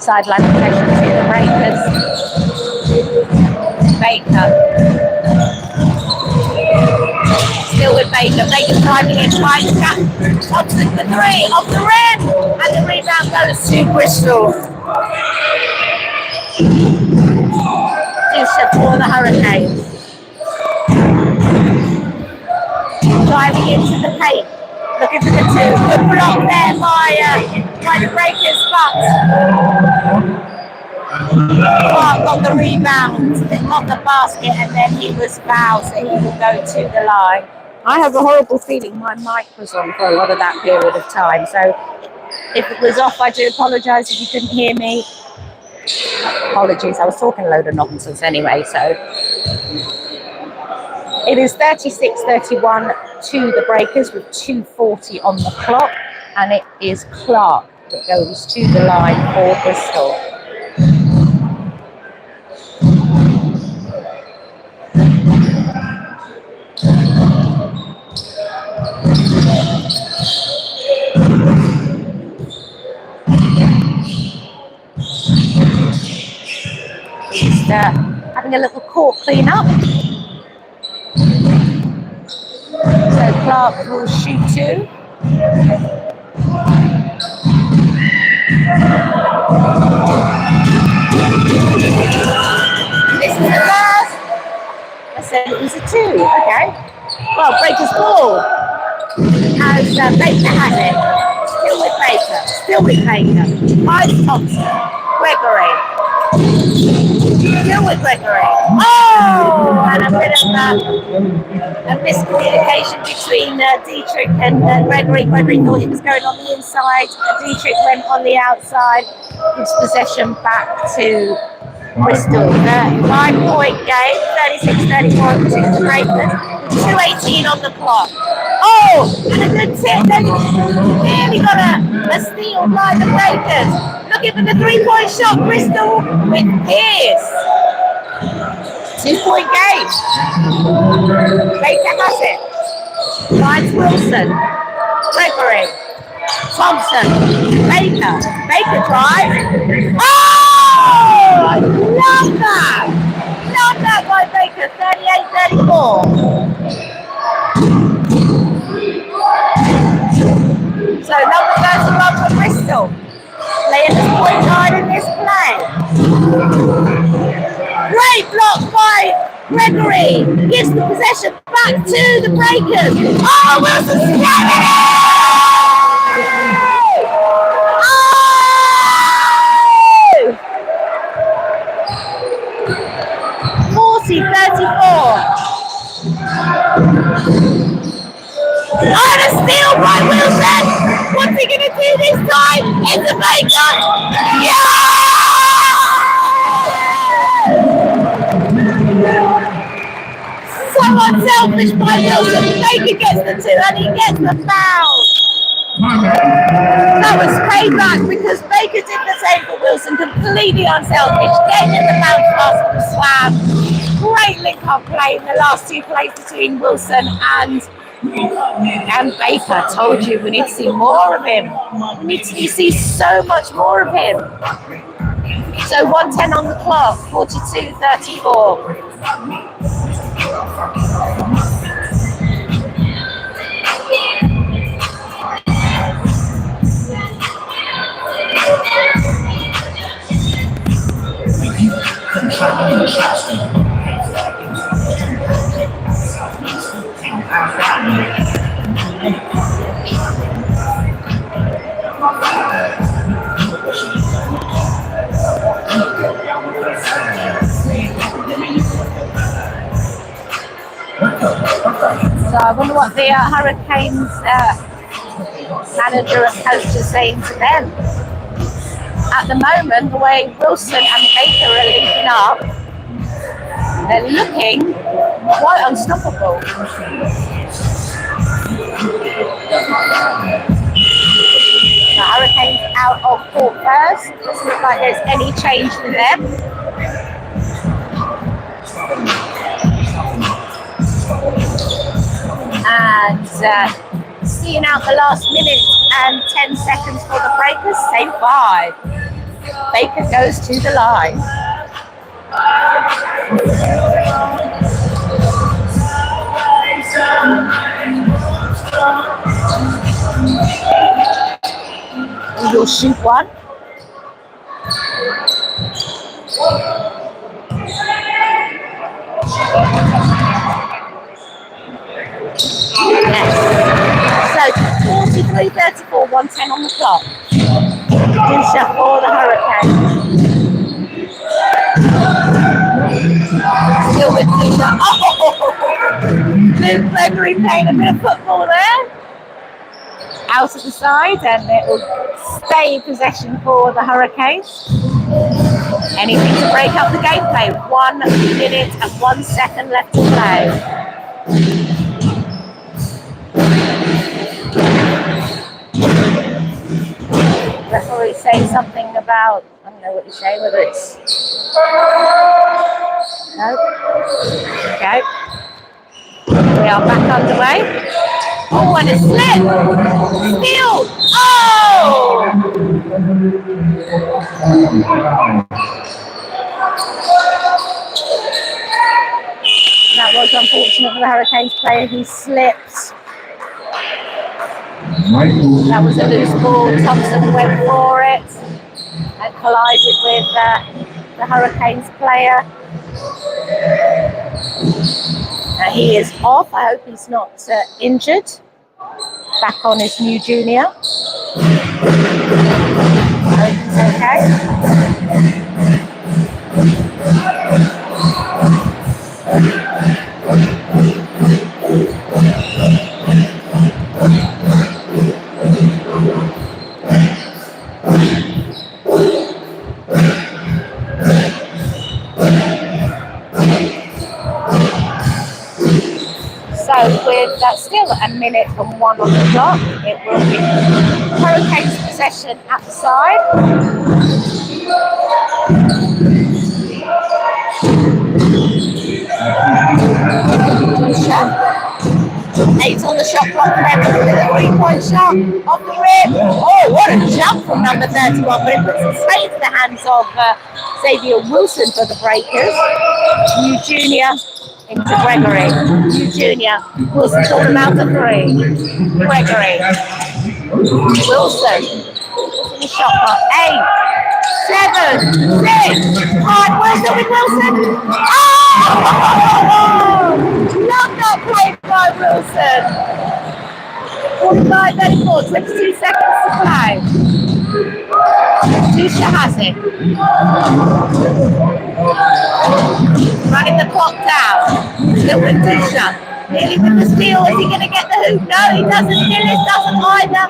Sideline possession to the Breakers. Baker. Still with Baker. Baker's driving in, trying to gap. Thompson for three, off the rim, and the rebound goes to Bristol. Deuce for the Hurricanes. Driving into the paint, looking for the two. Good block there by the Breakers, but Clark got the rebound, got the basket, and then he was fouled, so he will go to the line. I have a horrible feeling my mic was on for a lot of that period of time, so if it was off, I do apologise if you couldn't hear me. Apologies, I was talking a load of nonsense anyway, so. It is 36-31 to the Breakers with 2:40 on the clock, and it is Clark that goes to the line for Bristol. He's having a little court clean up. So Clark will shoot two. This is the first. I said it was a two. Okay. Well, Breakers ball. As Baker has it. Still with Baker. Mike Thompson. Gregory. Still with Gregory. Oh! And a bit of a miscommunication between Dietrich and Gregory. Gregory thought he was going on the inside. Dietrich went on the outside. Gives possession back to Bristol. 5-point game. 36-31 to the Breakers. 2:18 on the clock. Oh! And a good tip. Then nearly got a steal by the Breakers. Looking for the 3-point shot. Bristol with Pierce. 2-point game. Baker has it. Finds Wilson. Gregory. Thompson. Baker. Baker drive. Oh! I love that. Love that by Baker. 38-34. So number 31 for Bristol. Playing the point guard in this play. Great block by Gregory. Gives the possession back to the Breakers. Oh, Wilson's scaring it! Oh! 40-34. Oh, a steal by Wilson! What's he going to do this time? It's a Baker! Yeah! So unselfish by Wilson. Baker gets the two and he gets the foul. That was payback because Baker did the same for Wilson. Completely unselfish. Getting in the bounce pass for the slam. Great link-up play in the last two plays between Wilson and Baker. Told you we need to see more of him. We need to see so much more of him. So 1:10 on the clock, 42-34. So I wonder what the Hurricanes manager and coach is saying to them. At the moment, the way Wilson and Baker are linking up, they're looking quite unstoppable. The Hurricanes out of court first. Doesn't look like there's any change for them. And seeing out the last minute and 10 seconds for the Breakers, same 5. Baker goes to the line. You'll shoot one. Yes. So 43-34, 110 on the clock. Dusha for the Hurricanes. Still with Dusha. Oh! Luke Gregory playing a bit of football there. Out of the side, and it will stay in possession for the Hurricanes. Anything to break up the gameplay. 1 minute and 1 second left to play. Referee saying something about, I don't know what he's saying, whether it's... No? Okay. We are back underway. Oh, and a slip! Steal! Oh! That was unfortunate for the Hurricanes player. He slipped. That was a loose ball. Thompson went for it and collided with the Hurricanes player. He is off. I hope he's not injured. Back on his new junior. I hope he's okay. So with still a minute and 1 on the clock, it will be Hurricanes possession at the side. Eight's on the shot clock, with a 3-point shot off the rim. Oh, what a jump from number 31, but it puts it straight into the hands of Xavier Wilson for the Breakers. New junior into Gregory. New junior. Wilson called him out for 3. Gregory. Wilson. In the shot clock. 8, 7, 6. Hard Wilson with Wilson. Oh! Love that play by Wilson. 45-34, 22 seconds to play. Dusha has it. Running the clock down. Still with Dusha. Nearly with the steal. Is he going to get the hoop? No, he doesn't. Gillis doesn't either.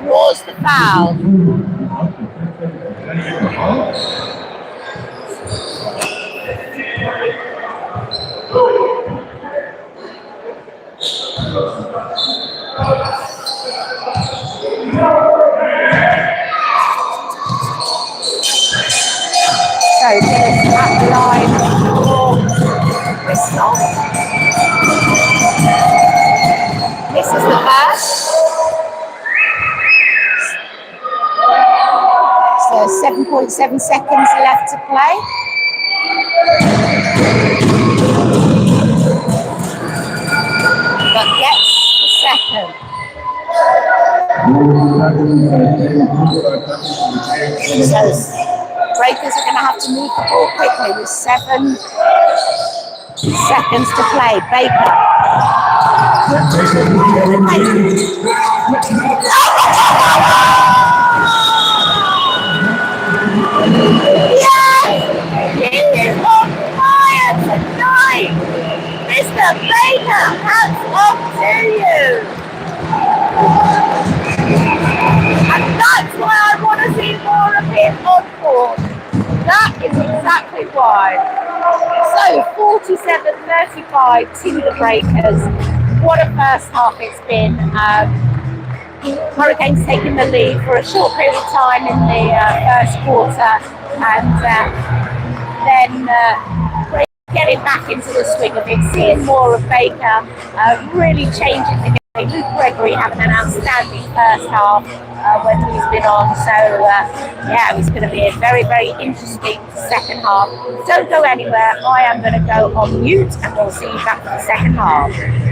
Draws the foul. So Gillis at the line for Bristol. Misses the pass. So 7.7 seconds left to play. But gets the second. So Breakers are going to have to move the ball quickly with 7 seconds to play. Baker. Yes! He is on fire tonight! Mr. Baker, hats off to you! And that's why I want to see more of him on court. That is exactly why. So 47-35 to the Breakers. What a first half it's been. Hurricanes taking the lead for a short period of time in the first quarter, and then getting back into the swing of it, seeing more of Baker really changing the game. Luke Gregory having an outstanding first half when he's been on. So, yeah, it's going to be a very, very interesting second half. Don't go anywhere. I am going to go on mute and we'll see you back for the second half.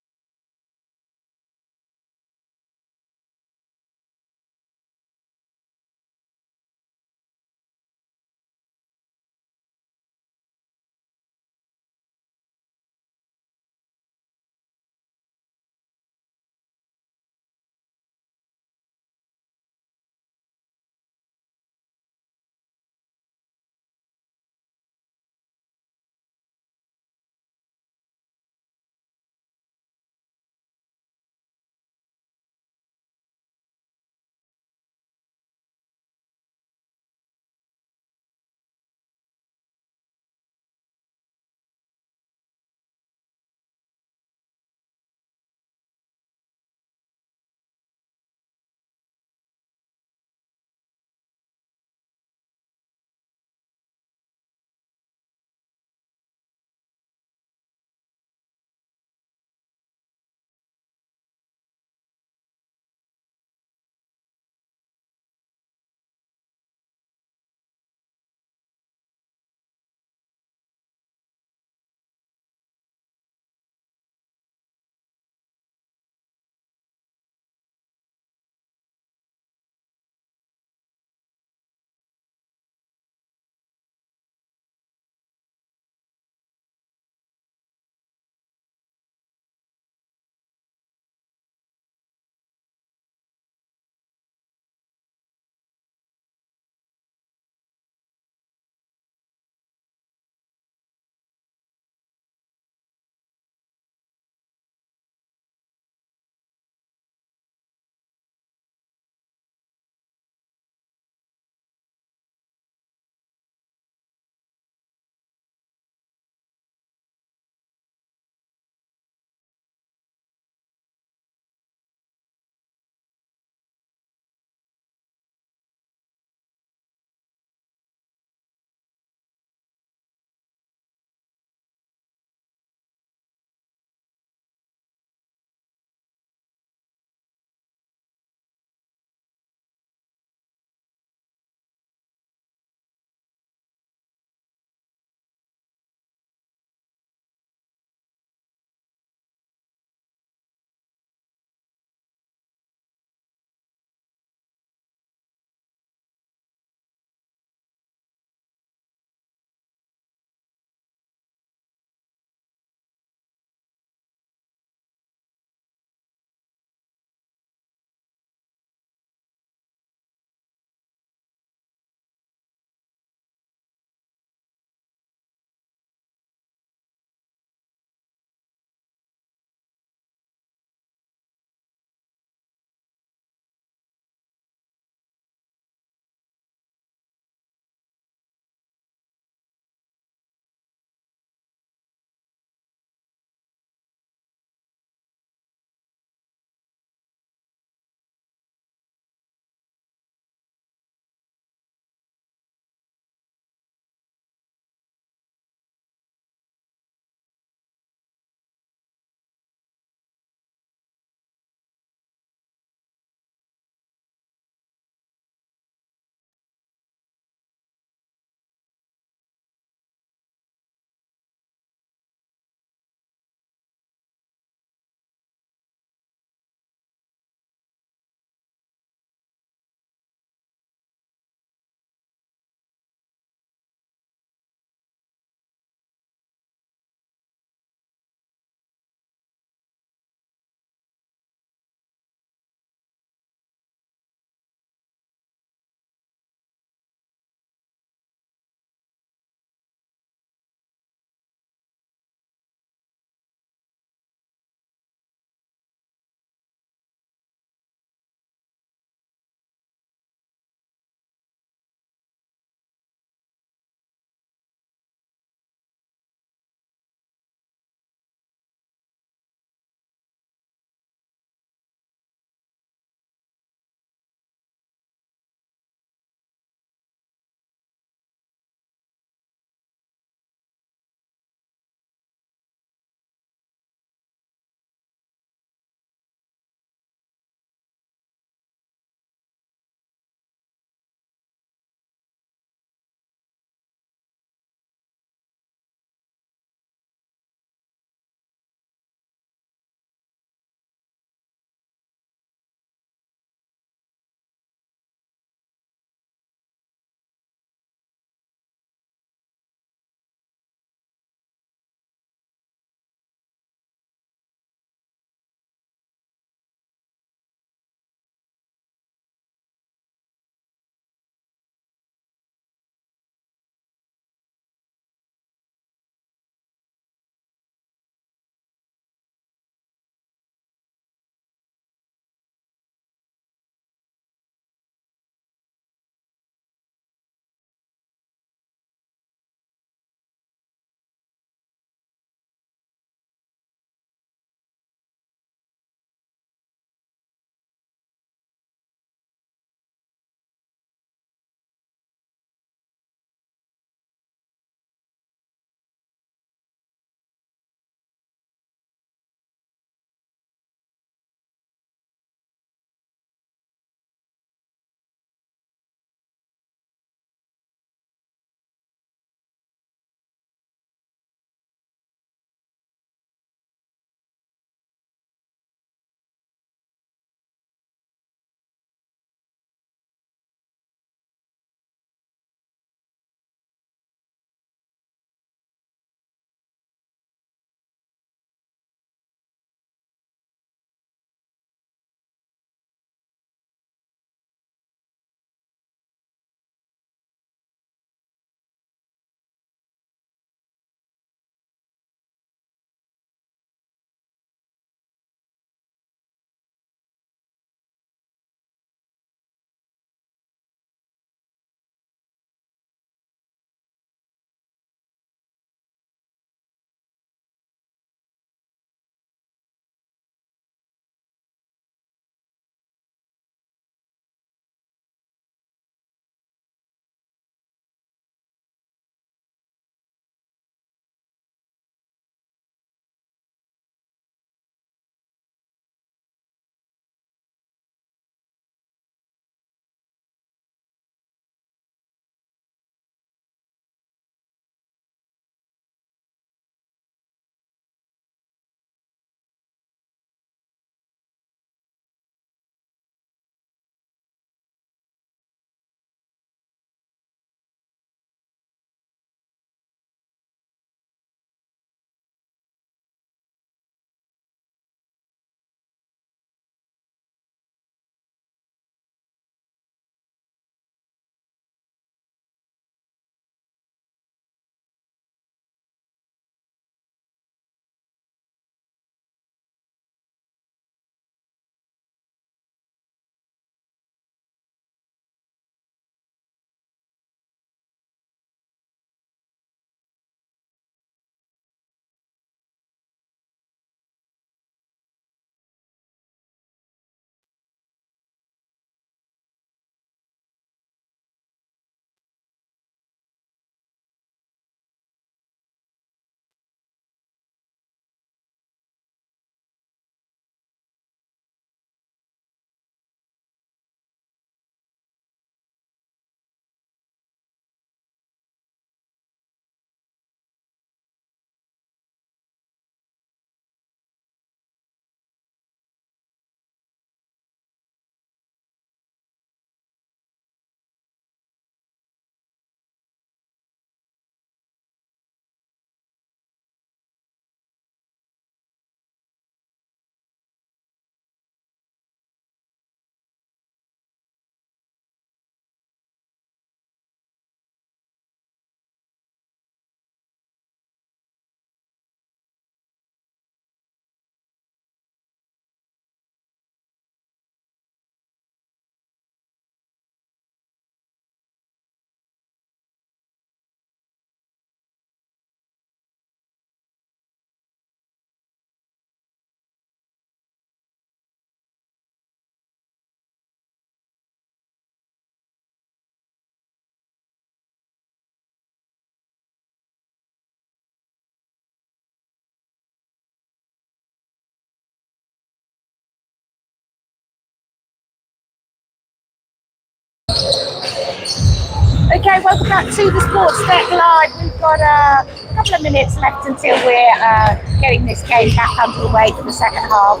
go. Welcome back to the Sports Deck Live. We've got a couple of minutes left until we're getting this game back underway for the second half.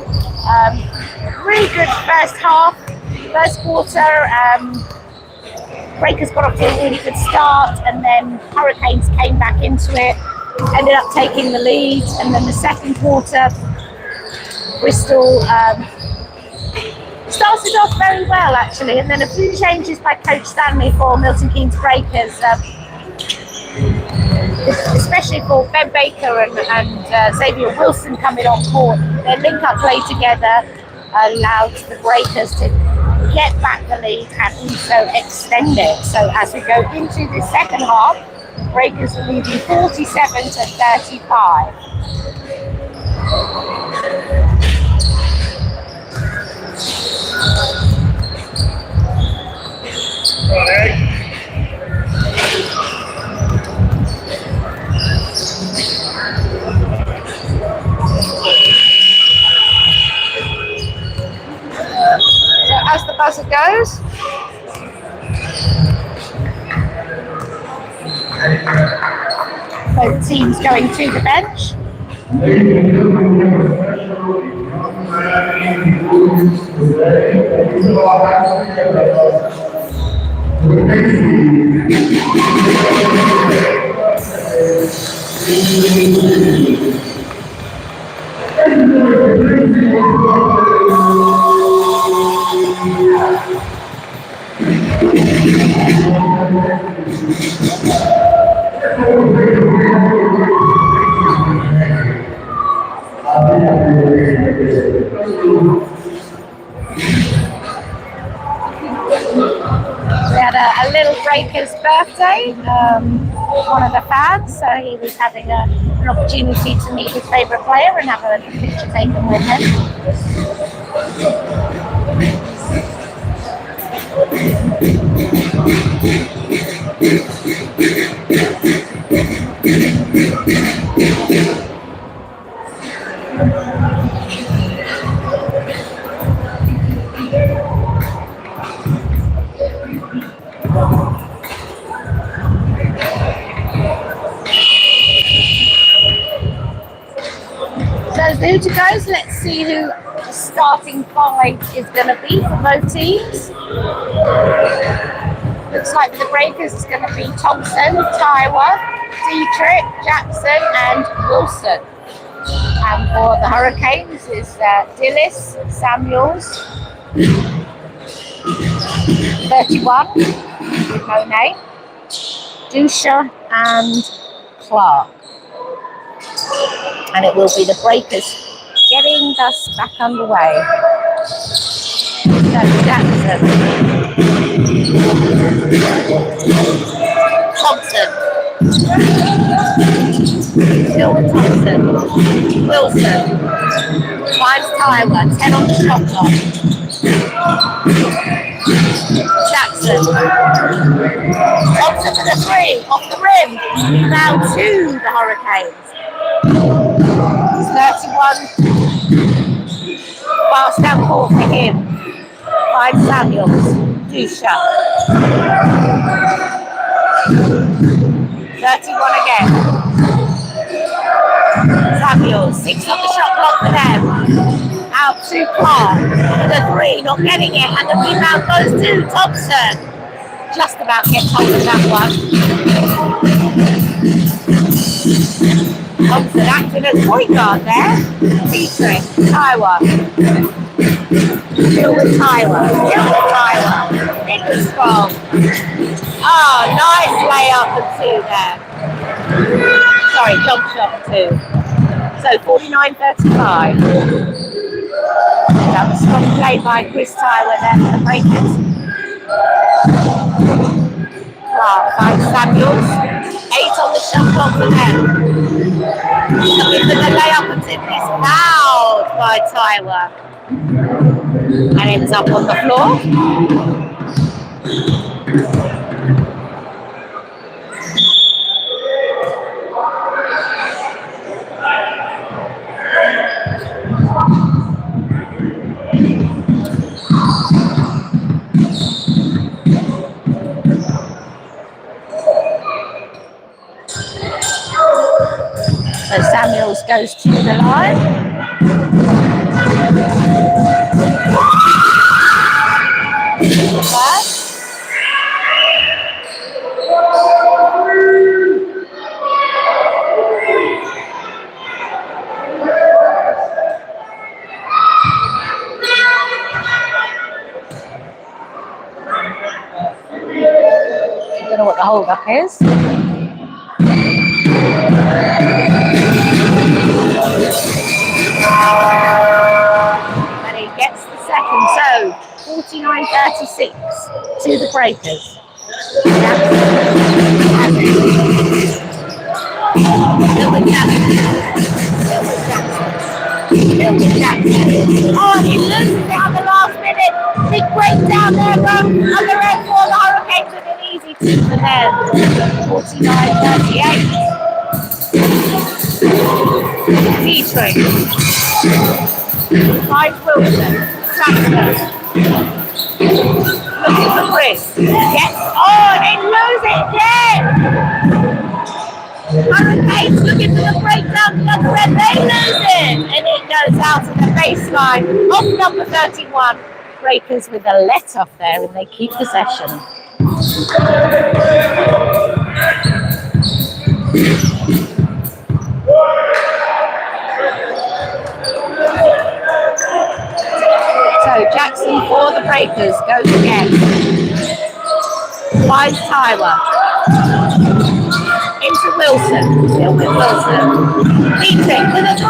Really good first half, first quarter. Breakers got off to a really good start, and then Hurricanes came back into it, ended up taking the lead, and then the second quarter, Bristol started off very well actually, and then a few changes by Coach Stanley for Milton Keynes Breakers, especially for Ben Baker and Xavier Wilson coming on board. Their link-up play together allowed the Breakers to get back the lead and also extend it. So as we go into the second half, Breakers are leading 47-35. So as the buzzer goes, both teams going to the bench. We had a little Breakers birthday, one of the fans, so he was having an opportunity to meet his favourite player and have a picture taken with him. So who to go? So let's see who the starting five is going to be for both teams. Looks like for the Breakers it's going to be Thompson, Tyler, Dietrich, Jackson and Wilson. And for the Hurricanes is Dillis, Samuels, 31 with no name, Dusha and Clark. And it will be the Breakers getting us back underway. So Jackson, Thompson, still with Thompson, Wilson, finds Tyler, 10 on the shot clock. Jackson, Thompson for the three, off the rim, now to the Hurricanes. 31, fast down court for him. 5 Samuels, Dusha. 31 again. Samuels, 6 on the shot clock for them. Out to Clark, the 3, not getting it, and the rebound goes to Thompson. Just about gets hold of that one. Thompson acting as point guard there. Dietrich, Tyler. Still with Tyler. In the strong. Oh, nice layup and 2 there. Sorry, jump shot 2. So 49-35. That was strong play by Chris Tyler there for the Breakers. Clark finds Samuels. 8 on the shot clock for them. Looking for the layup and tip is fouled by Tyler. And ends up on the floor. Samuels goes to the line. I don't know what the hold up is. And he gets the second, so 49.36 to the Breakers. Oh, he loses it on the last minute. Big breakdown there on the red for the Hurricanes with an easy 2 for them. 49.38. Dietrich. Finds Wilson. Jackson. Looking for Chris. Yes. Oh, they lose it again. Hurricanes looking for the breakdown to the other end. They lose it. And it goes out to the baseline of number 31. Breakers with a let off there and they keep possession. So Jackson for the Breakers goes again. Finds Tyler. Into Wilson. Still with Wilson. Dietrich with a 3.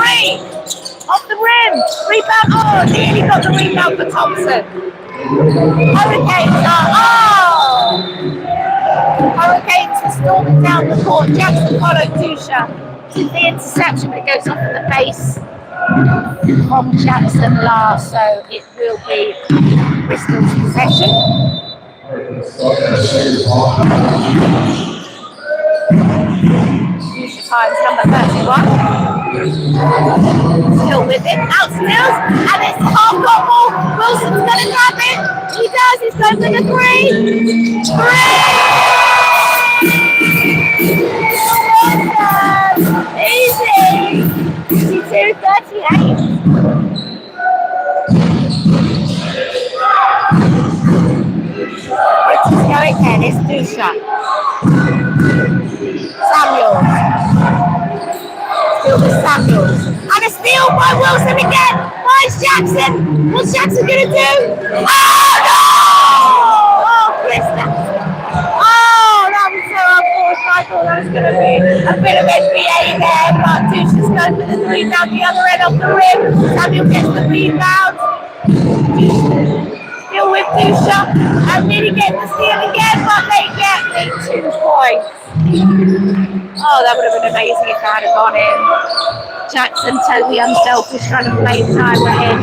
Off the rim. Rebound. Oh, nearly got the rebound for Thompson. Hurricanes are. Hurricanes are storming down the court. Jackson followed Dusha to the interception that goes off the base from Jackson last. So it will be Bristol's possession. Times number 31. Still with it. Out Stills. And it's half-court ball. Wilson's going to grab it. He does. He's going for the 3. 3! Easy. 52-38. Let's go again. It's Dusha. Samuels. Still with Samuels. And a steal by Wilson again. Finds Jackson. What's Jackson going to do? Oh, no! Oh, Chris Jackson. Oh, that was so unfortunate. I thought that was going to be a bit of NBA there. But Dusha's going for the 3 down the other end of the rim. Samuel gets the rebound. Still with Dusha. And then he gets the steal again. But they get the 2 points. Oh, that would have been amazing if that had gone in. Jackson totally unselfish, trying to play time for him.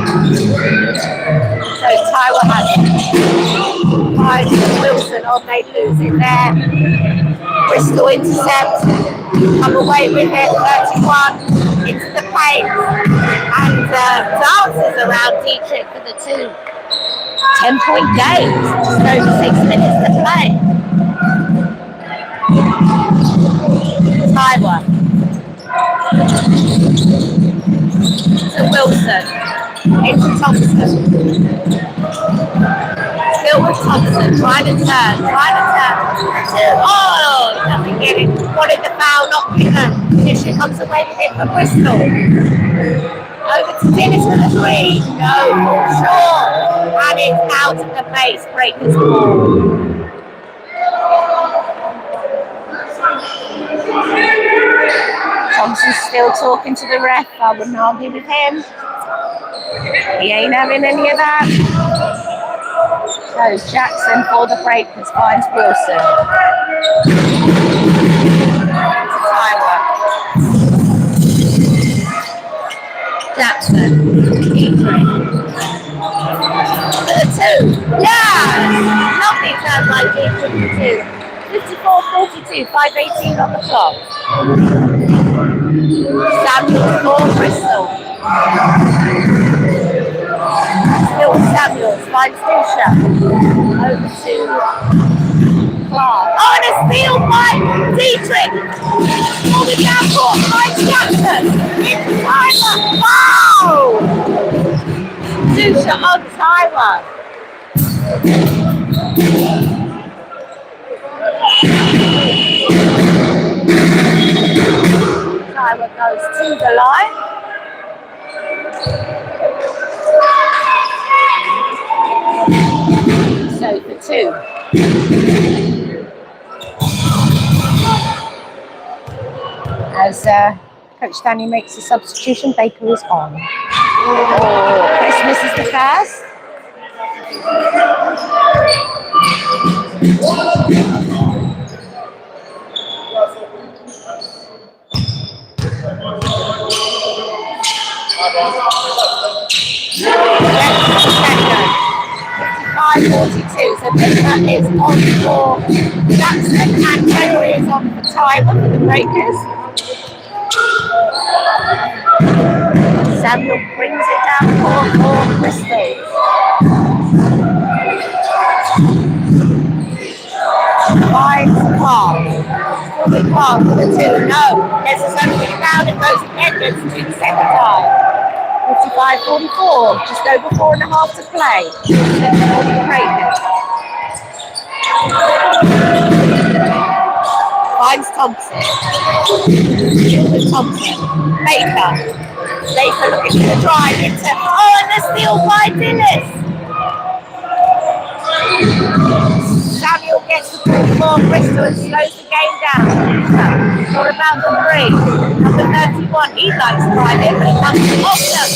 So Tyler has it. Finds Wilson on, they lose it there. Bristol intercept, come away with it, 31 into the paint. And dances around Dietrich for the 2. 10-point games, just over 6 minutes to play. Tyler to Wilson into Thompson. Still with Thompson, trying to turn. Oh, he doesn't get it. Wanted the foul, not given. Fisher comes away with it for Bristol. Over to Dennis for the 3. No, short. And it's out of the base. Breakers ball. Thompson's still talking to the ref. I wouldn't argue with him. He ain't having any of that. Goes Jackson for the Breakers, finds Wilson. Tyler. Jackson. For the 2. Yeah! Nothing sounds like it for the 2. 54-42, 5:18 on the clock. Samuels for Bristol. Still Samuels, finds Dusha. Over to Clark. Oh, and a steal by Dietrich. Moving down court by Jackson. Into Tyler. Wow! Dusha on Tyler. Tyler goes to the line. So for 2. As Coach Stanley makes a substitution, Baker is on. Oh, Chris misses the pass. Second. 55-42. So Baker is on for Jackson and Gregory is on for Tyler for the Breakers. Samuel brings it down for Bristol. Finds Clark. Still Clark for the 2. No. There's a zone rebound and goes Edmonds to the second time. 55-44. Just over 4.5 to play. For the Breakers. Finds Thompson. Thompson. Baker looking for the drive into. Oh, and the steal by Dillis. Samuel gets the ball for Bristol and slows the game down. What about the 3? Number 31, he likes driving, but it comes to Ogden.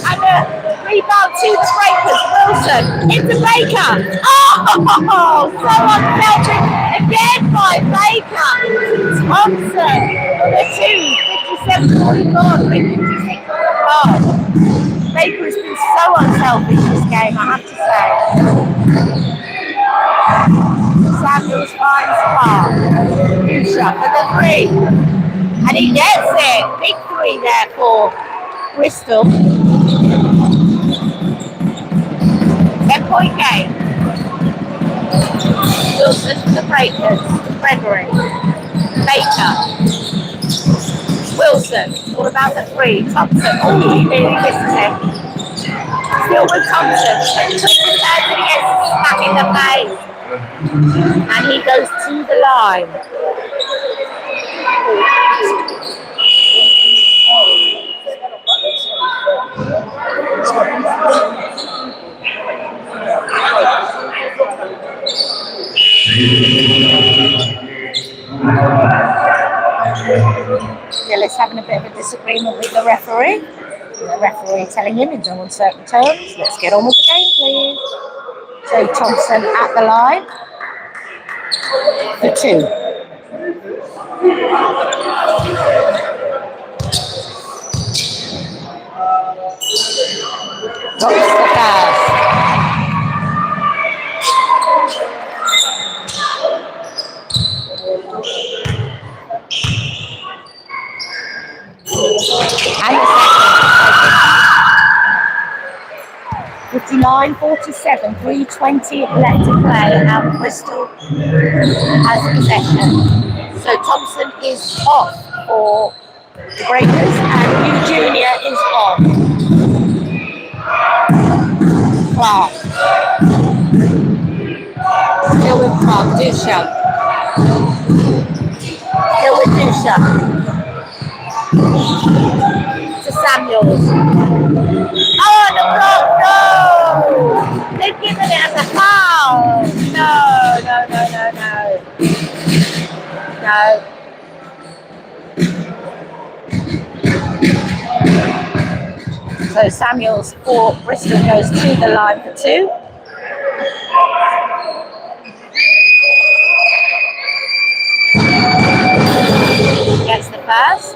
And a rebound to the Breakers. Wilson into Baker. Oh, so unselfish again by Baker. Thompson the 2, 57-44, 56 on. Baker has been so unselfish this game, I have to say. Samuels finds Clark. Good shot for the 3. And he gets it. Big 3 there for Bristol. 10-point game. Wilson for the Breakers. Gregory. Baker. Wilson. What about the 3? Thompson. Oh, he really misses it. Still with Thompson. Puts it down and he gets smack in the face. And he goes to the line. Dillis having a bit of a disagreement with the referee. The referee telling him in no uncertain terms, let's get on with the game, please. So Thompson at the line for 2. Drops the pass. And the second. 59-47, 3:20 left to play, and Bristol has possession. So Thompson is off for the Breakers, and Hugh Jr. is on. Clark. Still with Clark, Dusha. Still with Dusha. To Samuels. Oh, the block, no! They've given it as a foul! No. So Samuels for Bristol goes to the line for 2. Gets the pass.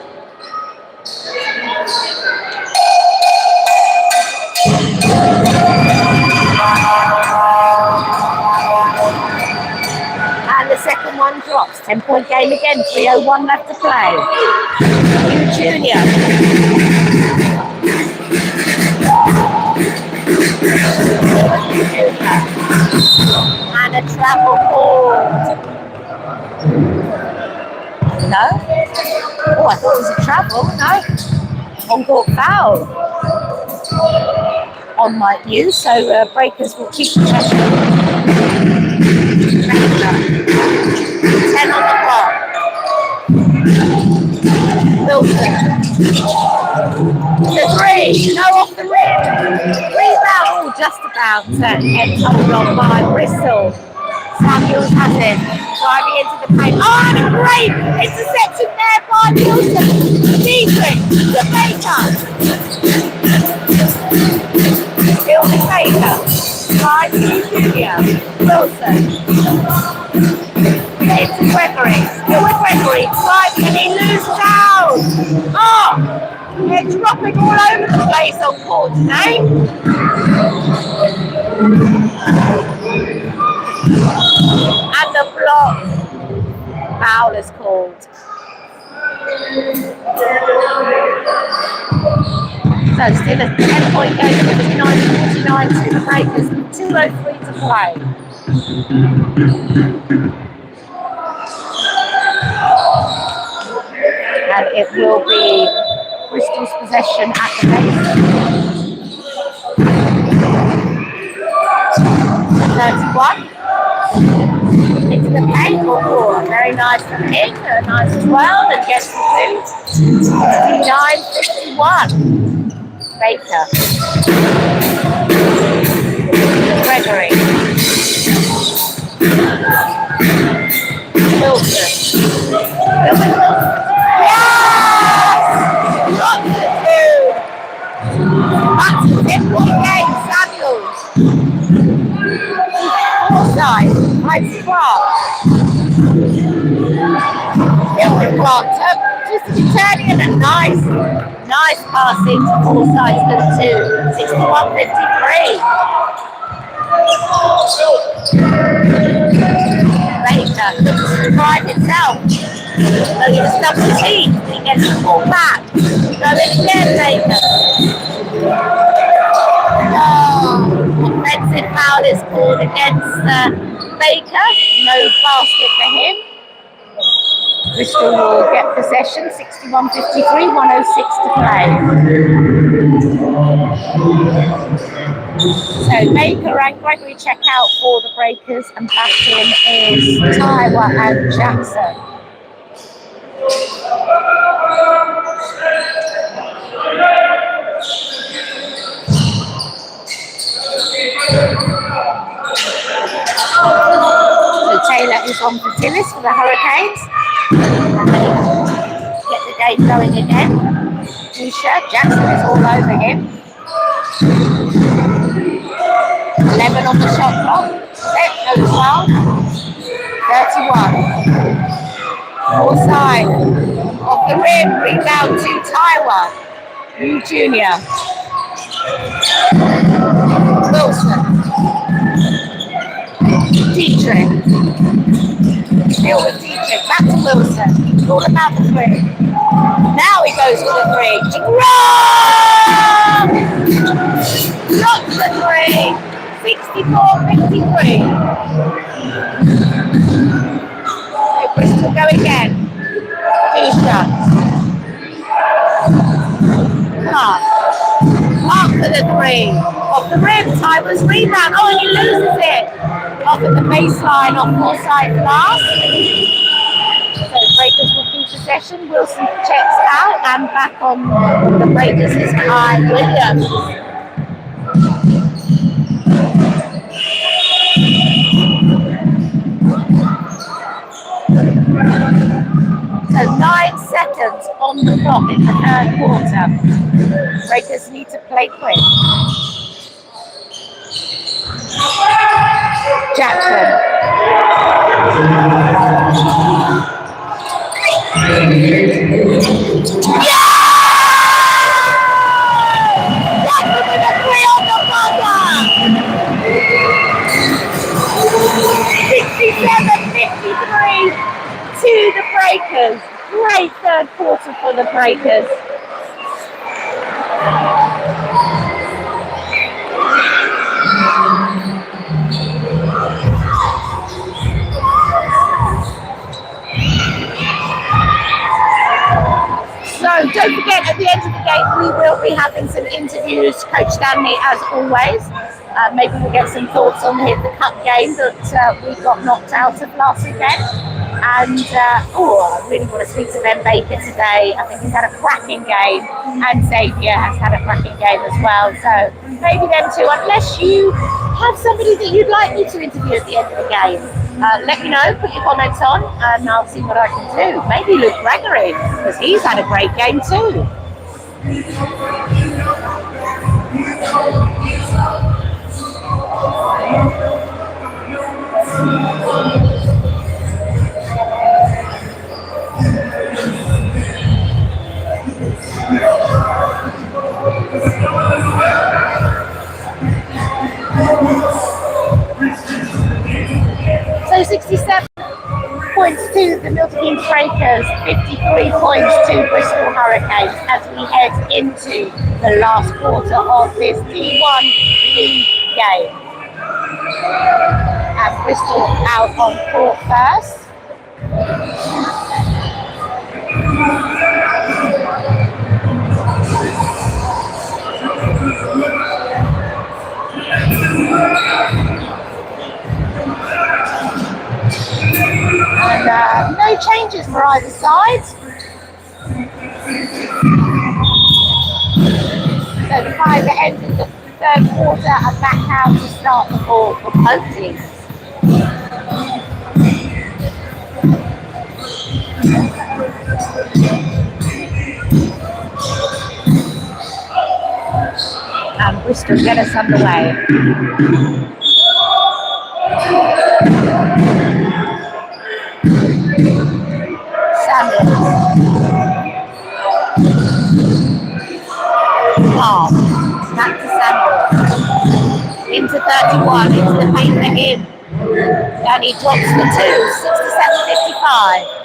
And the second one drops. 10-point game again. 3:01 left to play. Hugh Jr. And a travel forward. No. Oh, I thought it was a travel. No. On court foul on my view, so breakers will keep possession. 10 on the clock. Wilson. The three. No, off the rim. Rebound. Oh, just about gets hold on by Bristol. Samuels has it. Driving into the paint. Oh, and a great interception there by Wilson. Dietrich to Baker. Still to Baker. By Junior. Wilson. It's Gregory. Still with Gregory. Driving and he loses out. Oh, they're dropping all over the place on court today. And the block. Foul is called. So still a 10-point game, 59-49 to the Breakers, 2:03 to play. And it will be Bristol's possession at the base. 31. Into the paint. Oh, very nice from him. A nice 12 and gets the boot. 59-51. Baker. Gregory. Wilson. Yes! Got the two! That's the 10-point game, Samuels. Offside. Right spot. Still with Clark. Just turning in a nice passing to all sides to the two. 61-53. Baker looks to drive himself. So he just double team. He gets the ball back. Going again, Baker. Oh, offensive foul is called against Baker. No basket for him. Bristol will get possession, 61-53, 1:06 to play. So Baker and Gregory check out for the Breakers, and back in is Tyler and Jackson. So Taylor is on for Tillis for the Hurricanes. Get the game going again. T-shirt, Jackson is all over him. 11 on the shot clock. Set, no foul. 31. Outside. Off the rim, rebound to Taiwan. New junior. Wilson. Dietrich. Still with Dietrich. Back to Wilson. It's all about the three. Now he goes for the three. Run! Not the three. 64-53. Bristol go again. Two shots. Off for the three. Off the rim. Tyler's rebound. Oh, and he loses it. Off at the baseline. Off four side pass. So Breakers will keep possession. Wilson checks out, and back on the Breakers is Kai Williams. So 9 seconds on the clock in the third quarter. Breakers need to play quick. Jackson. Yeah! Jackson with a 3 on the buzzer! 67-53 to the Breakers. Great third quarter for the Breakers. don't forget, at the end of the game, we will be having some interviews. Coach Stanley, as always. Maybe we'll get some thoughts on the cup game that we got knocked out of last weekend. And I really want to speak to Ben Baker today. I think he's had a cracking game, and Xavier has had a cracking game as well. So maybe them two, unless you have somebody that you'd like me to interview at the end of the game. Let me know, put your comments on, and I'll see what I can do. Maybe Luke Gregory, because he's had a great game too. So 67 points to the Milton Keynes Breakers, 53 points to Bristol Hurricanes as we head into the last quarter of this D1 league game. And Bristol out on court first. And no changes for either side. So the time that ended the third quarter and back out to start the ball for both teams. And Bristol get us underway. Back to Samuel. Into 31, into the paint for him. And he drops the 2, 67-55.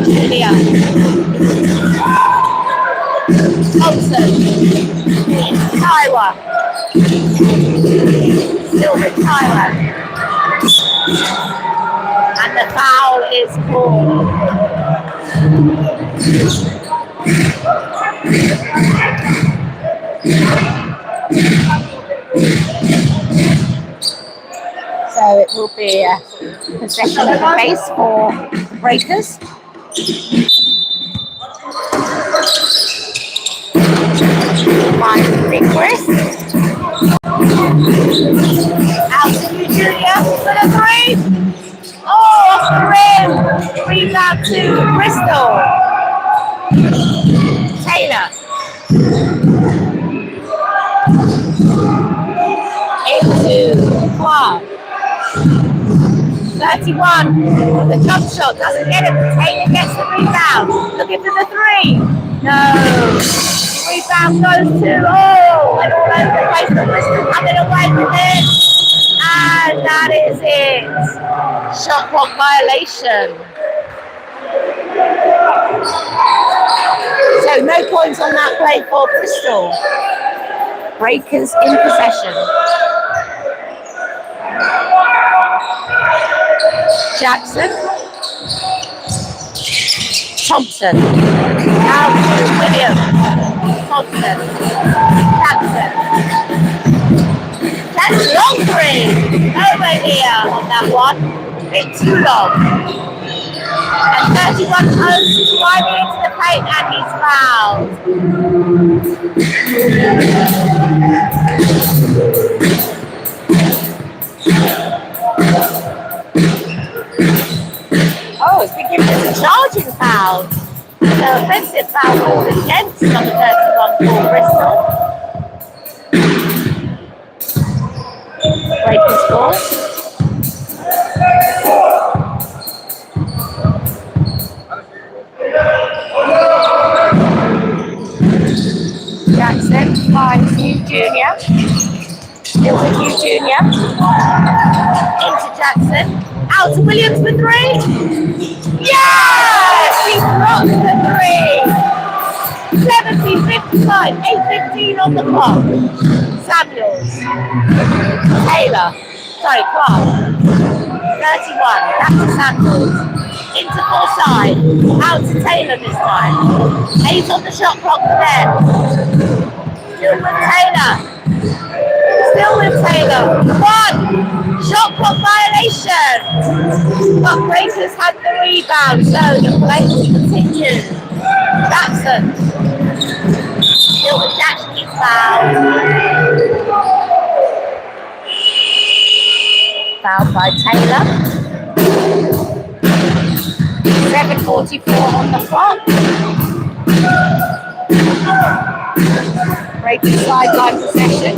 Julia. Thompson. Tyler. Still with Tyler. And the foul is called. So it will be a possession of the base for the Breakers. By Chris. Out to you, Julia, for the 3. Oh, off the rim. Rebound to Bristol. Taylor. Into Clark. 31. The jump shot doesn't get it. Taylor gets the rebound. Looking for the 3. No. Rebound goes to, and all over the place. The Bristol coming away with it. And that is it. Shot clock violation. So no points on that play for Bristol. Breakers in possession. Jackson. Thompson. Now to Williams. Thompson. Jackson. That's long 3. Over here on that one. Bit too long. And 31 goes driving into the paint and he's fouled. Oh, it's been given as a charging foul. So offensive foul called against number 31 for Bristol. Break the score. Jackson finds Hugh Jr. Still with Hugh Jr. Into Jackson. Out to Williams for 3. Yes! He blocks the 3. 17:55, 8:15 on the clock. Samuels. Taylor. Sorry, Clark. 31. Back to Sandals. Into Forsyth. Out to Taylor this time. 8 on the shot clock for them. Still with Taylor. Still with Taylor. 1. Shot clock violation. But Breakers had the rebound, so the play will continue. Jackson. Still with Jackson, he's fouled. Fouled by Taylor. 7:44 on the clock. Breakers sideline possession.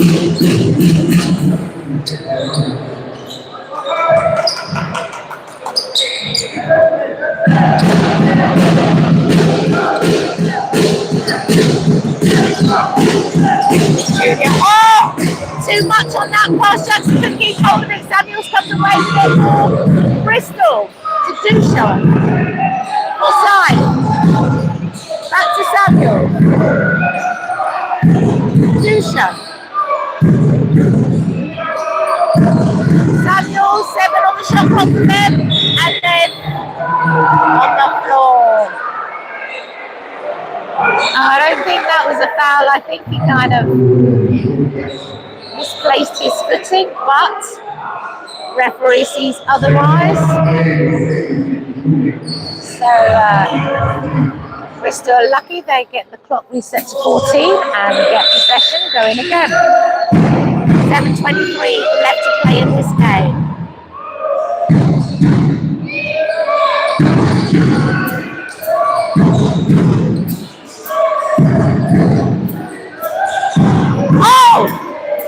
Junior. Oh! Too much on that pass. Jackson can keep hold of it. Samuels comes away with it for Bristol to Dushan. Offside. Back to Samuel. Dushan. Samuel, 7 on the shot clock for them. And then on the floor. I don't think that was a foul. I think he kind of misplaced his footing, but referee sees otherwise. So Bristol are lucky they get the clock reset to 14 and get possession going again. 7:23 left to play in this game. Oh!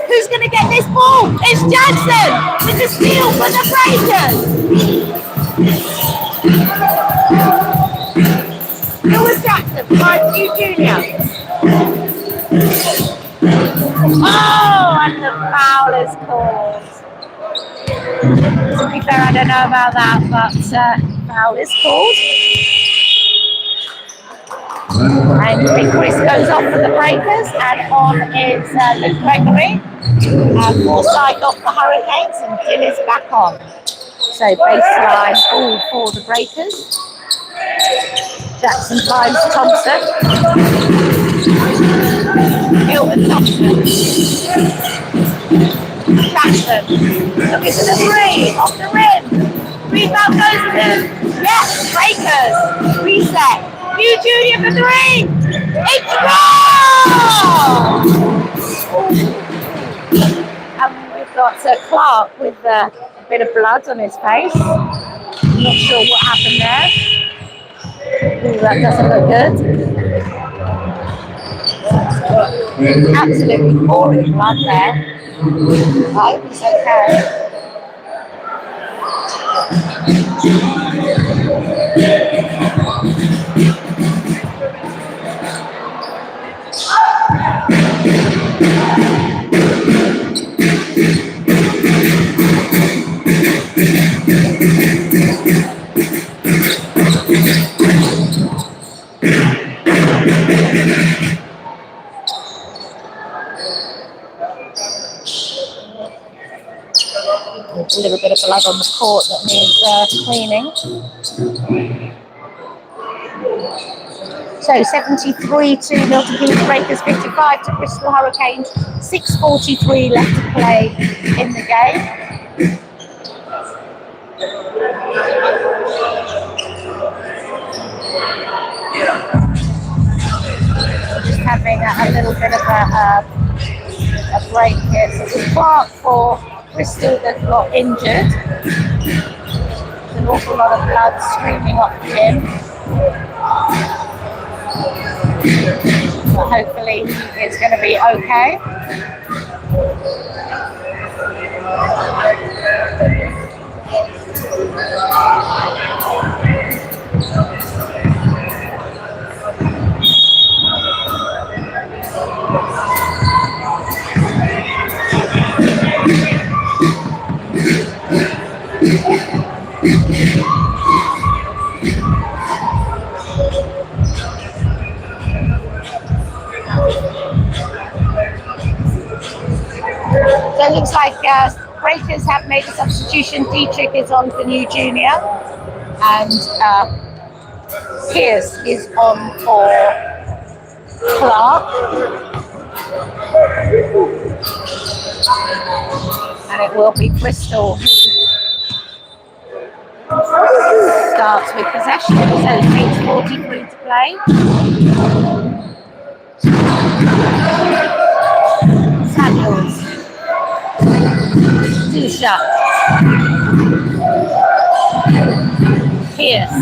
Who's going to get this ball? It's Jackson with the steal for the Breakers. Who was Jackson? Martin Jr. Oh, and the foul is called. To be fair, I don't know about that, but foul is called. And Chris goes off for the Breakers, and on is Luke Gregory. Forsyth off the Hurricanes, and Jill is back on. So baseline ball for the Breakers. Jackson finds Thompson. Hilton Thompson. Jackson looking for the 3 off the rim. Rebound goes to yes, Breakers. Reset. New Junior for 3. It's wrong! And we've got Clark with a bit of blood on his face. Not sure what happened there. Ooh, that doesn't look good. Absolutely pouring blood there. I hope he's okay. A little bit of blood on the court that needs cleaning. So 73 to Milton Keynes Breakers, 55 to Bristol Hurricanes, 6:43 left to play in the game. Just having a little bit of a break here. So it's Clark for Bristol that got injured. There's an awful lot of blood streaming off him. But hopefully it's going to be okay. So it looks like Breakers have made a substitution. Dietrich is on for new junior, and Pierce is on for Clark. And it will be Bristol who starts with possession. So it takes 43 to play. Samuels. Dusha. Pierce.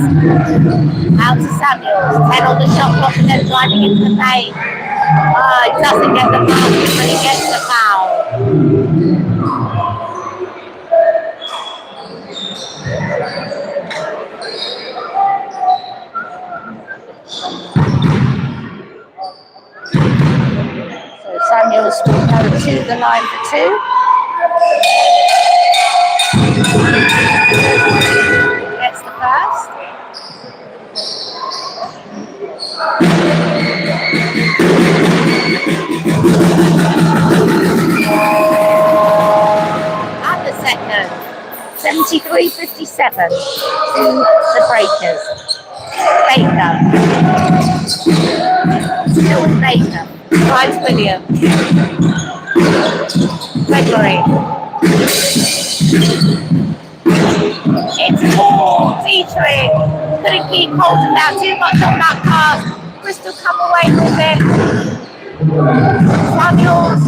Out to Samuels. 10 on the shot clock and then driving into the paint. He doesn't get the basket, but he gets the foul. So Samuels will go to the line for 2. Gets the first. And the second. 73-57 to the Breakers. Baker. Still with Baker. Drives Williams. Gregory. It's all Dietrich. Couldn't keep holding down too much on that pass. Bristol come away with it. Samuels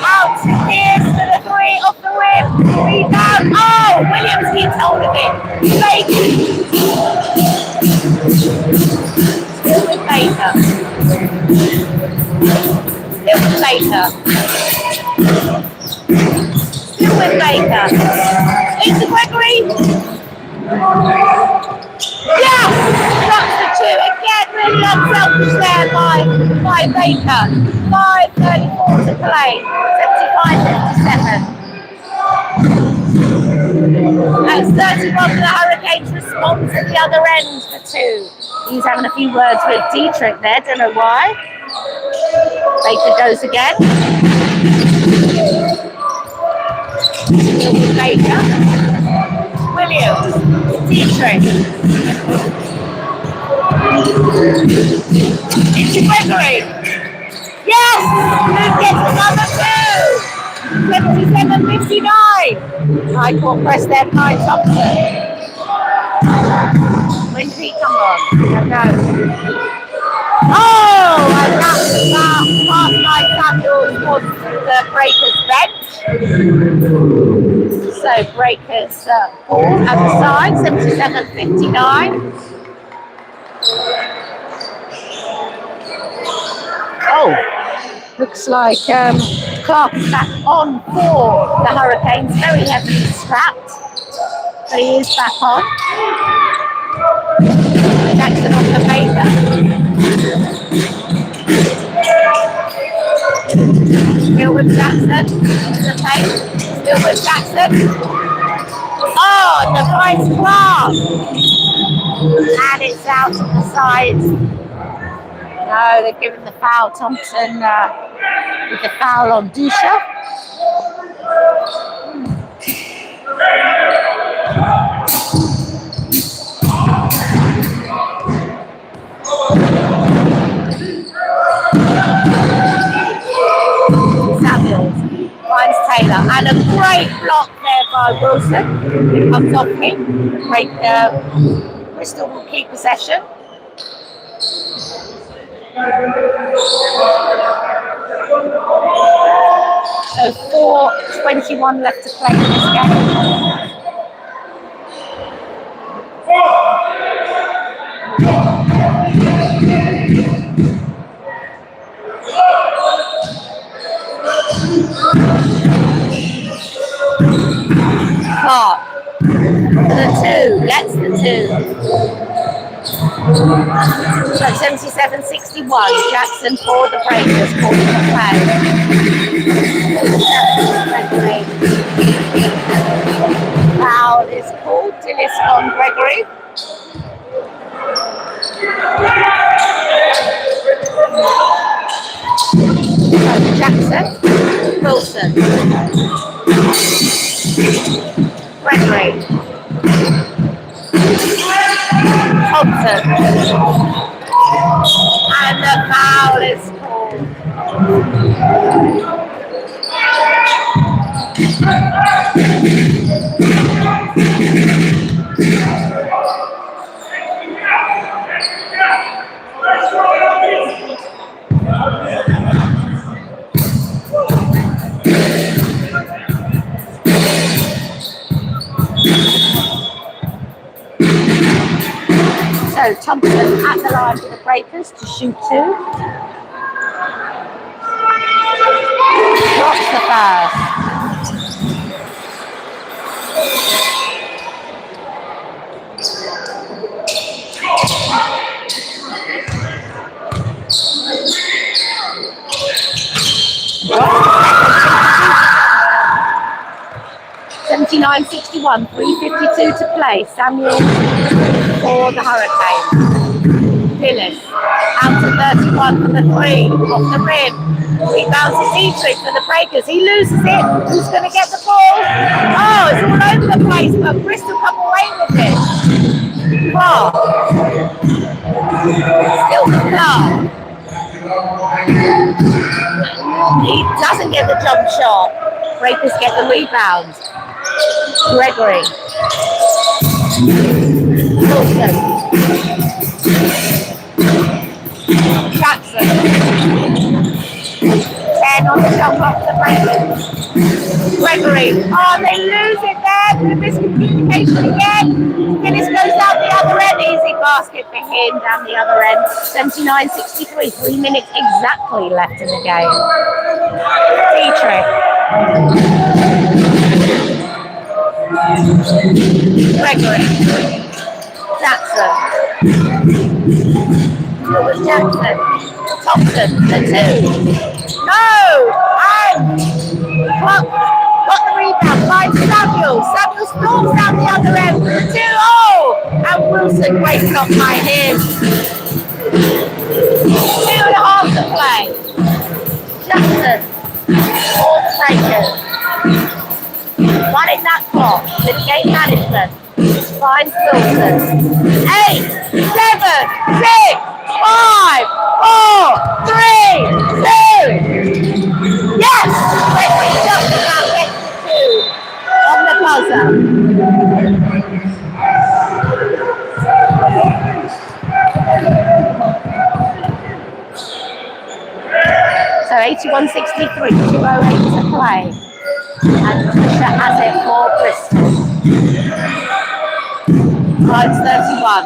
out to Pierce for the 3 off the rim. Rebound. Oh, Williams keeps hold of it. Baker. Still with Baker. Still with Baker. Still with Baker. Into Gregory. Yes! That's the 2 again. Really unselfish there by Baker. 5:34 to play. 75-57. That's 31 for the Hurricanes. Response at the other end for 2. He's having a few words with Dietrich there. Don't know why. Baker goes again. Baker. Williams. Dietrich. Into Gregory. Yes! Who gets another 2? 77-59. High court press there by Thompson. When did he come on? I don't know. Oh! And that's the pass by Samuels was the Breakers bench. So Breakers ball at the side, 77-59. Oh, looks like Clark is back on for the Hurricanes, very heavily strapped, but he is back on. Jackson on the Baker. Still with Jackson, the paint, still with Jackson. Oh, the nice Clark! And it's out on the sides. No, they're giving the foul. Thompson with the foul on Dusha. Samuels finds Taylor. And a great block there by Wilson. It comes off him. Great, Bristol will keep possession. So 4:21 left to play in this game. Clark the 2, gets the 2. So 77-61, Jackson for the Breakers, calling the play. Foul is called, Dillis on Gregory. So Jackson, Wilson. Gregory. Thompson. And the foul is called. So Thompson at the line for the Breakers to shoot two. Drops the first. $79.61, 3:52 to play. Samuel for the Hurricanes. Phyllis out to 31 for the three, off the rim. Rebounds to Dietrich for the Breakers. He loses it. Who's going to get the ball? Oh, it's all over the place, but Bristol come away with it. Clark. Still for Clark. He doesn't get the jump shot. Breakers get the rebound. Gregory. Wilson. Jackson. 10 on the shot clock for the Breakers. Gregory. Oh, they lose it there. The miscommunication again. Phyllis goes out the other end. Easy basket for him down the other end. 79-63. 3 minutes exactly left in the game. Dietrich. Gregory. Jackson. Jackson. Thompson. The two. No! And Clark got the rebound. Finds Samuel. Samuel storms down the other end. The two. Oh! And Wilson breaks off by him. 2.5 to play. Jackson. For the Breakers. Running that clock with game management. Finds Wilson. 8, 7, 6, 5, 4, 3, 2. Yes! Gregory just about gets the 2 on the buzzer. So 81-63, 2:08 to play. And Trisha has it for Bristol. Lines 31.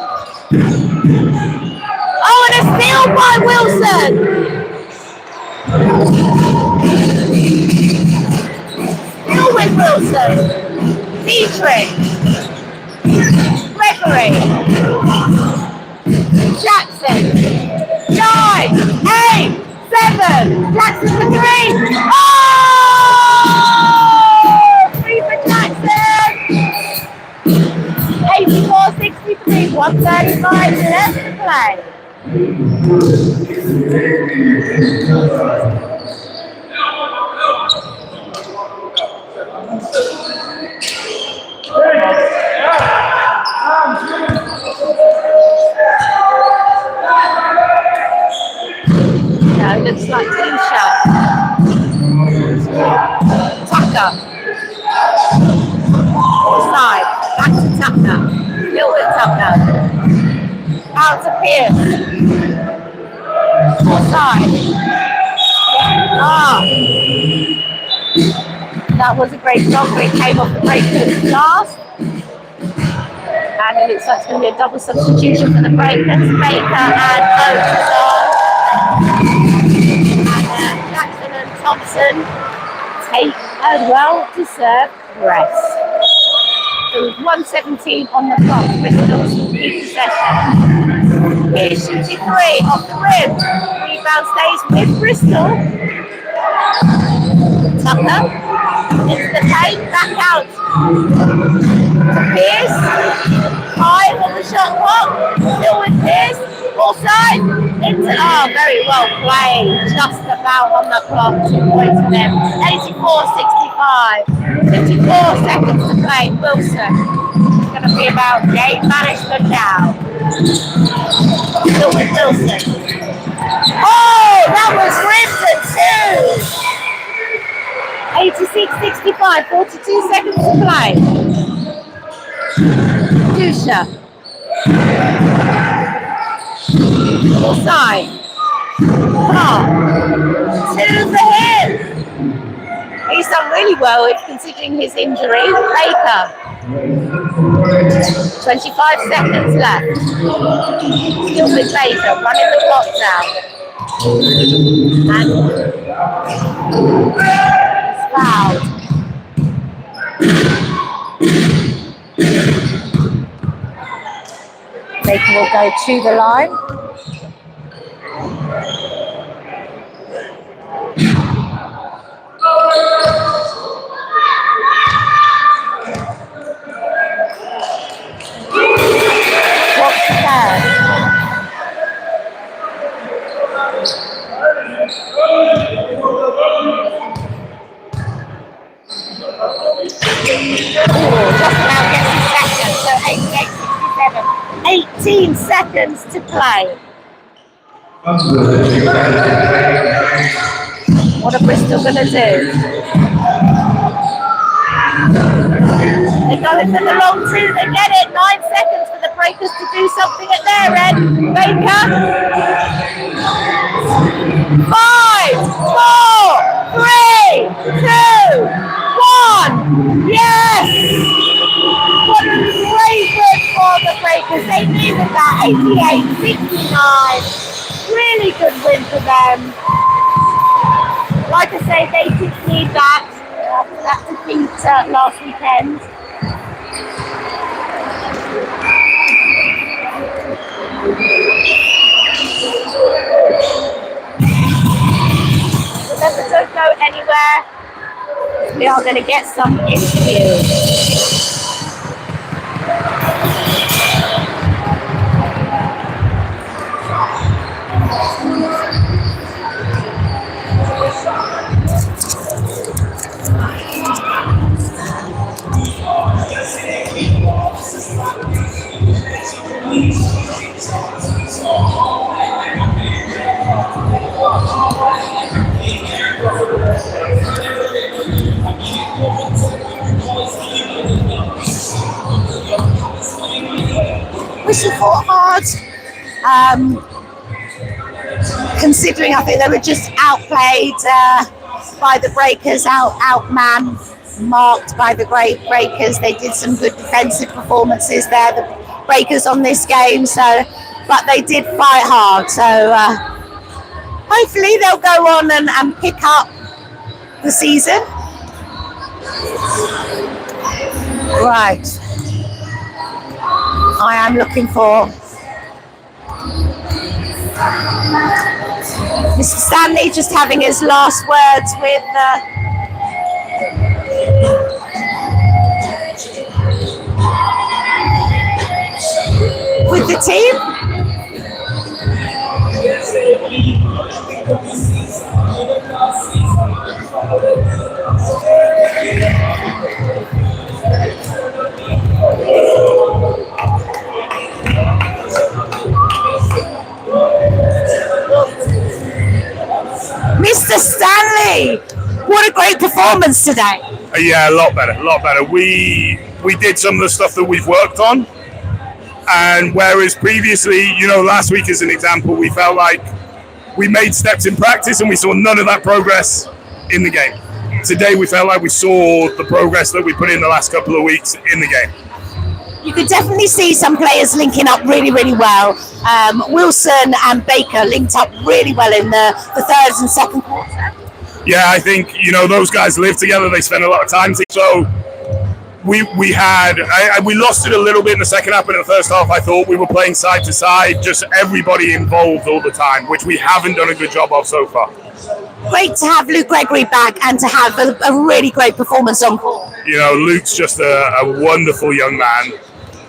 Oh, and a steal by Wilson! Still with Wilson. Dietrich. Gregory. Jackson. 9, 8, 7. Jackson for 3. Oh! 3 for Jackson. 84-63. 1:35 left to play. No, it looks like team shot. Tucker. Side. Back to Tucker. Still with Tucker. Out to Pierce. Side. Ah. That was a great shot, but it came off the Breakers last. And it looks like it's going to be a double substitution for the Breakers. Baker and Oakeside. And Jackson and Thompson take a well-deserved rest. So with 1:17 on the clock, Bristol's keep possession. Here's shooting 3 off the rim. Rebound stays with Bristol. Tucker into the paint, back out to Pierce. 5 on the shot clock, still with Pierce. Offside. Very well played. Just about on the clock. 2 points for them. 84-65. 54 seconds to play. Wilson. It's going to be about game management now. Still with Wilson. Oh, that was Grimson too. 86-65. 42 seconds to play. Dusha. Offside. To the hip. He's done really well considering his injury. Baker. 25 seconds left. Still with Baker, running the clock down. And fouled. Baker will go to the line. What's that? Just about gets his second, so 88-67. 18 seconds to play. What are Bristol going to do? They're going for the long two, they get it. 9 seconds for the Breakers to do something at their end. Baker. 5, 4, 3, 2, 1. Yes! What a great win for the Breakers. They needed that. 88-69. Really good win for them. Like I say, they did need that defeat last weekend. Remember, don't go anywhere. We are going to get some interviews. Bristol fought hard, considering I think they were just outplayed by the Breakers, outmarked by the great Breakers. They did some good defensive performances there, the Breakers on this game, but they did fight hard. So hopefully they'll go on and pick up the season. Right. I am looking for Mr. Stanley, just having his last words with the team. Mr. Stanley, what a great performance today. Yeah, a lot better. We did some of the stuff that we've worked on, and whereas previously, last week as an example, we felt like we made steps in practice and we saw none of that progress in the game. Today we felt like we saw the progress that we put in the last couple of weeks in the game. You could definitely see some players linking up really, really well. Wilson and Baker linked up really well in the third and second quarter. Yeah, I think, those guys live together. They spend a lot of time together. So we lost it a little bit in the second half, but in the first half, I thought we were playing side to side, just everybody involved all the time, which we haven't done a good job of so far. Great to have Luke Gregory back and to have a really great performance on court. Luke's just a wonderful young man,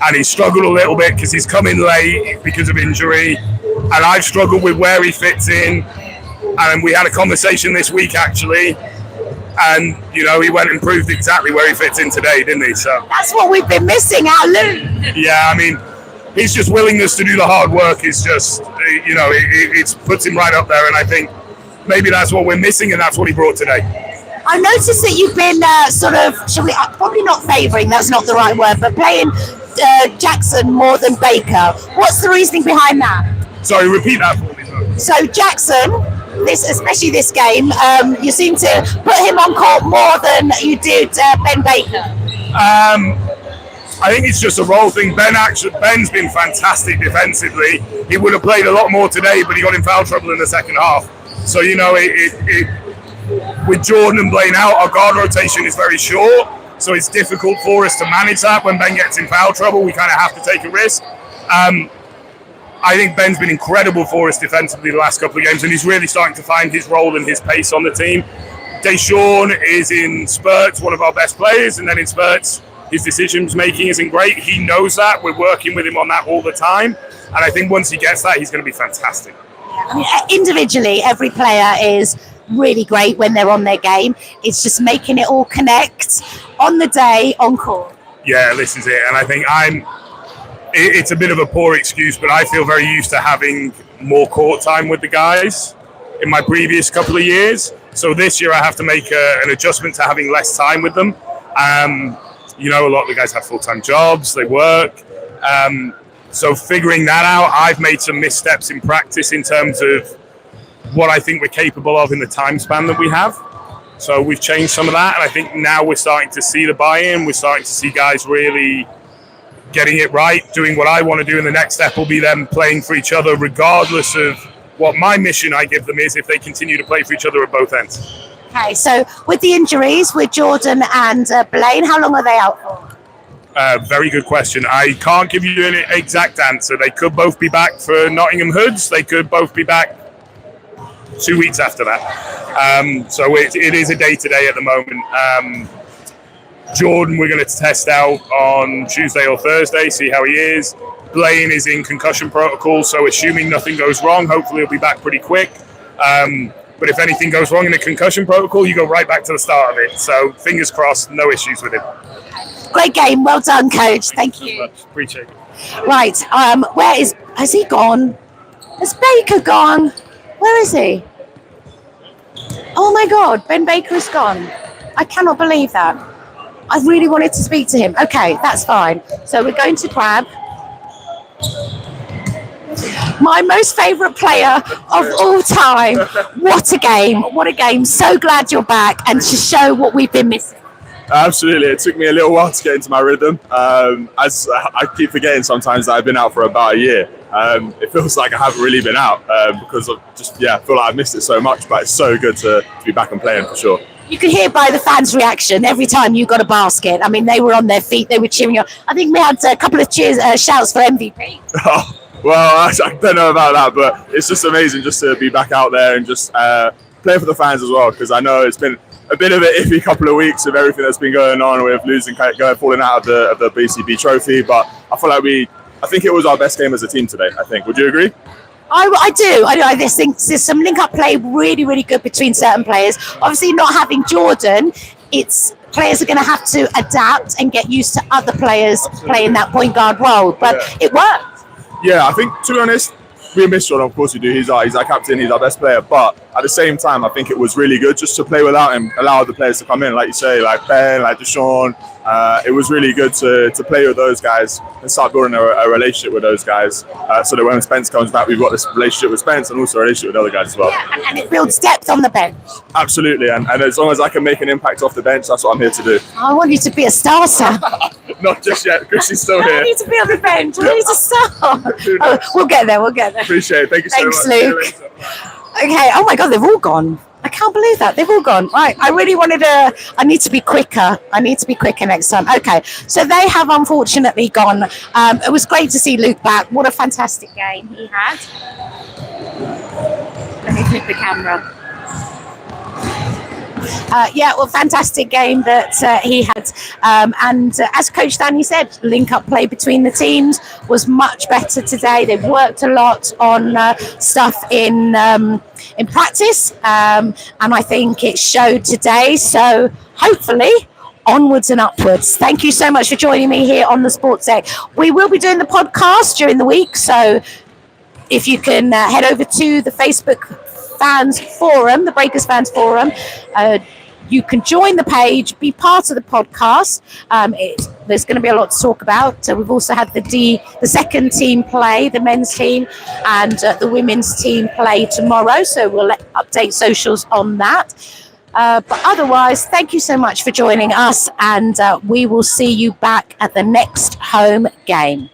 and he struggled a little bit because he's come in late because of injury, and I've struggled with where he fits in. And we had a conversation this week actually, and he went and proved exactly where he fits in today, didn't he? So that's what we've been missing, our Luke. Yeah, I mean, his just willingness to do the hard work is just, it puts him right up there, and I think maybe that's what we're missing, and that's what he brought today. I noticed that you've been probably not favouring, that's not the right word, but playing Jackson more than Baker. What's the reasoning behind that? Sorry, repeat that for me. So Jackson, especially this game, you seem to put him on court more than you did Ben Baker. I think it's just a role thing. Ben's been fantastic defensively. He would have played a lot more today, but he got in foul trouble in the second half. So with Jordan and Blaine out, our guard rotation is very short, so it's difficult for us to manage that. When Ben gets in foul trouble, we kind of have to take a risk. I think Ben's been incredible for us defensively the last couple of games, and he's really starting to find his role and his pace on the team. Deshaun is in spurts one of our best players, and then in spurts his decisions making isn't great. He knows that. We're working with him on that all the time, and I think once he gets that, he's going to be fantastic. I mean, individually, every player is really great when they're on their game. It's just making it all connect on the day, on court. Yeah, this is it, and I think it's a bit of a poor excuse, but I feel very used to having more court time with the guys in my previous couple of years. So this year I have to make an adjustment to having less time with them. A lot of the guys have full-time jobs, they work. So figuring that out, I've made some missteps in practice in terms of what I think we're capable of in the time span that we have. So we've changed some of that, and I think now we're starting to see the buy-in. We're starting to see guys really getting it right, doing what I want to do, and the next step will be them playing for each other regardless of what my mission I give them is, if they continue to play for each other at both ends. Okay, so with the injuries with Jordan and Blaine, how long are they out for? Very good question. I can't give you an exact answer. They could both be back for Nottingham Hoods. They could both be back 2 weeks after that. So it is a day-to-day at the moment. Jordan, we're going to test out on Tuesday or Thursday, see how he is. Blaine is in concussion protocol, so assuming nothing goes wrong, hopefully he'll be back pretty quick. But if anything goes wrong in the concussion protocol, you go right back to the start of it. So fingers crossed, no issues with him. Great game. Well done, Coach. Thank you. Appreciate it. Right. Has he gone? Has Baker gone? Where is he? Oh my God, Ben Baker is gone. I cannot believe that. I really wanted to speak to him. Okay, that's fine. So we're going to grab my most favourite player of all time. What a game. What a game. So glad you're back and to show what we've been missing. Absolutely. It took me a little while to get into my rhythm. As I keep forgetting sometimes that I've been out for about a year. It feels like I haven't really been out because of I feel like I've missed it so much, but it's so good to be back and playing for sure. You could hear by the fans' reaction every time you got a basket. I mean, they were on their feet, they were cheering on. I think we had a couple of shouts for MVP. Oh, well, I don't know about that, but it's just amazing just to be back out there and just play for the fans as well, because I know it's been a bit of an iffy couple of weeks of everything that's been going on with falling out of the BCB trophy, but I feel like I think it was our best game as a team today, I think. Would you agree? I do. I just think there's some link-up play really, really good between certain players. Obviously, not having Jordan, players are going to have to adapt and get used to other players playing that point guard role. But it worked. Yeah, I think, to be honest, we miss Jordan. Of course we do. He's our captain. He's our best player. But at the same time, I think it was really good just to play without him, allow the players to come in, like you say, like Ben, like Deshaun. It was really good to play with those guys and start building a relationship with those guys, so that when Spence comes back, we've got this relationship with Spence and also a relationship with other guys as well. Yeah, and it builds depth on the bench. Absolutely, and as long as I can make an impact off the bench, that's what I'm here to do. I want you to be a star, sir. Not just yet, Chrissy's still here. I need to be on the bench. I need to start. We'll get there. Appreciate it. Thank you so much. Thanks, Luke. Okay. Oh my God, they've all gone. I can't believe that. They've all gone. Right. I really wanted I need to be quicker. I need to be quicker next time. Okay. So they have unfortunately gone. It was great to see Luke back. What a fantastic game he had. Let me flip the camera. Yeah, well, fantastic game that he had. And as Coach Danny said, link-up play between the teams was much better today. They've worked a lot on stuff in practice, and I think it showed today. So hopefully, onwards and upwards. Thank you so much for joining me here on the Sports Deck. We will be doing the podcast during the week, so if you can head over to the Facebook fans forum, the Breakers fans forum, you can join the page, be part of the podcast. There's going to be a lot to talk about. We've also had the second team play, the men's team, and the women's team play tomorrow. So we'll update socials on that. But otherwise, thank you so much for joining us, and we will see you back at the next home game.